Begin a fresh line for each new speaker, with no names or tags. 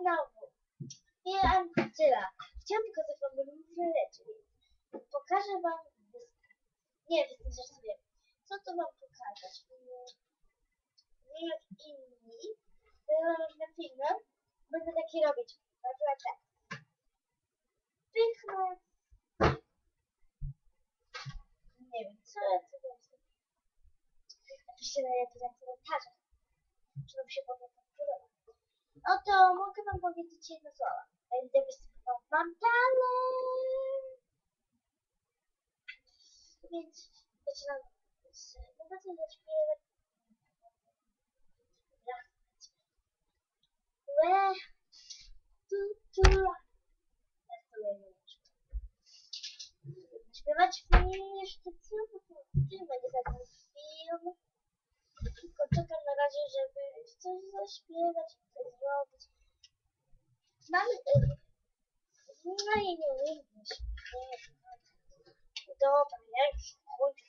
znowu. Nie, Angela. Chciałam pokazać wam różne rzeczy. Pokażę wam... Nie, że sobie. Co tu mam pokazać? Nie jak inni. Różne filmy. Będę takie robić. Na przykład tak. Pychnę. Nie wiem, co ja tu robię. Napiszcie najlepiej na komentarzach. Czy wam się podoba. No to mogę wam powiedzieć jedno słowo. Będę występował. Mam talent! Więc zaczynam mogę coś zaśpiewać. Łe, tu. Jak to nie śpiewać jeszcze co? Film będzie taki film. Tylko czekam na razie, żeby coś zaśpiewać, coś zrobić. Mamy... No i nie umiem śpiewać. Dobra, jak kończę.